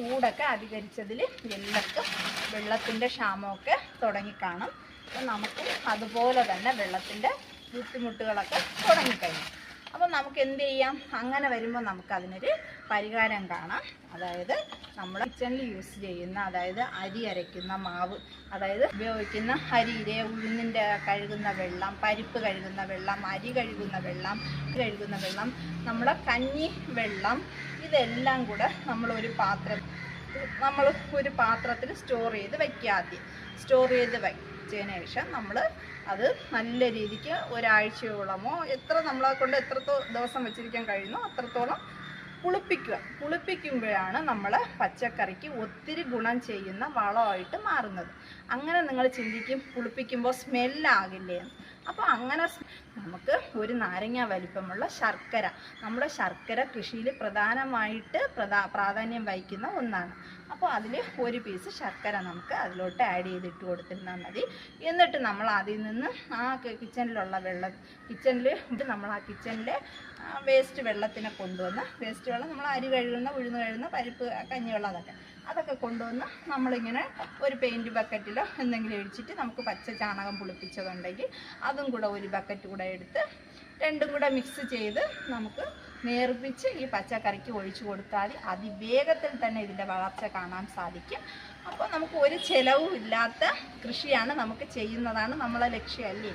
ചൂടൊക്കെ അധികരിച്ചതിൽ എല്ലാവർക്കും വെള്ളത്തിൻ്റെ ക്ഷാമമൊക്കെ തുടങ്ങിക്കാണും. അപ്പം നമുക്ക് അതുപോലെ തന്നെ വെള്ളത്തിൻ്റെ ബുദ്ധിമുട്ടുകളൊക്കെ തുടങ്ങിക്കഴിഞ്ഞു. അപ്പോൾ നമുക്ക് എന്ത് ചെയ്യാം? അങ്ങനെ വരുമ്പോൾ നമുക്ക് അതിനൊരു പരിഹാരം കാണാം. അതായത് നമ്മൾ കിച്ചണിൽ യൂസ് ചെയ്യുന്ന, അതായത് അരി അരയ്ക്കുന്ന മാവ്, അതായത് ഉപയോഗിക്കുന്ന അരിയിലെ ഉഴുന്നിൻ്റെ കഴുകുന്ന വെള്ളം, പരിപ്പ് കഴുകുന്ന വെള്ളം, അരി കഴുകുന്ന വെള്ളം, നമ്മുടെ കഞ്ഞി വെള്ളം, ഇതെല്ലാം കൂടെ നമ്മൾ ഒരു പാത്രത്തിൽ സ്റ്റോർ ചെയ്ത് വയ്ക്കുക. ആദ്യം സ്റ്റോർ ചെയ്ത് വെച്ചതിന് ശേഷം നമ്മൾ അത് നല്ല രീതിക്ക് ഒരാഴ്ചയോളമോ എത്ര നമ്മളെ കൊണ്ട് ദിവസം വെച്ചിരിക്കാൻ കഴിയുന്നോ അത്രത്തോളം പുളിപ്പിക്കുമ്പോഴാണ് നമ്മൾ പച്ചക്കറിക്ക് ഒത്തിരി ഗുണം ചെയ്യുന്ന വളമായിട്ട് മാറുന്നത്. അങ്ങനെ നിങ്ങൾ ചിന്തിക്കും, പുളിപ്പിക്കുമ്പോൾ സ്മെല്ലാകില്ലേ? അപ്പോൾ അങ്ങനെ നമുക്ക് ഒരു നാരങ്ങ വലിപ്പമുള്ള ശർക്കര, നമ്മുടെ ശർക്കര കൃഷിയിൽ പ്രധാനമായിട്ട് പ്രാധാന്യം വഹിക്കുന്ന ഒന്നാണ്. അപ്പോൾ അതിൽ ഒരു പീസ് ശർക്കര നമുക്ക് അതിലോട്ട് ആഡ് ചെയ്തിട്ട് കൊടുത്തിരുന്നാൽ മതി. എന്നിട്ട് നമ്മൾ അതിൽ നിന്ന് ആ കിച്ചണിലുള്ള നമ്മൾ ആ കിച്ചണിലെ വേസ്റ്റ് വെള്ളത്തിനെ കൊണ്ടുവന്ന്, വേസ്റ്റ് വെള്ളം നമ്മൾ അരി കഴുകുന്ന, ഉഴുന്ന് കഴുകുന്ന, പരിപ്പ് കഞ്ഞിവെള്ളം, അതൊക്കെ കൊണ്ടുവന്ന് നമ്മളിങ്ങനെ ഒരു പെയിൻറ്റ് ബക്കറ്റിലോ എന്തെങ്കിലും ഒഴിച്ചിട്ട്, നമുക്ക് പച്ച ചാണകം പുളിപ്പിച്ചതുണ്ടെങ്കിൽ അതും കൂടെ ഒരു ബക്കറ്റ് കൂടെ എടുത്ത് രണ്ടും കൂടെ മിക്സ് ചെയ്ത് നമുക്ക് നേർപ്പിച്ച് ഈ പച്ചക്കറിക്ക് ഒഴിച്ചു കൊടുത്താൽ അതിവേഗത്തിൽ തന്നെ ഇതിൻ്റെ വളർച്ച കാണാൻ സാധിക്കും. അപ്പോൾ നമുക്ക് ഒരു ചിലവും ഇല്ലാത്ത കൃഷിയാണ് നമുക്ക് ചെയ്യുന്നതാണ് നമ്മളെ ലക്ഷ്യം, അല്ലേ?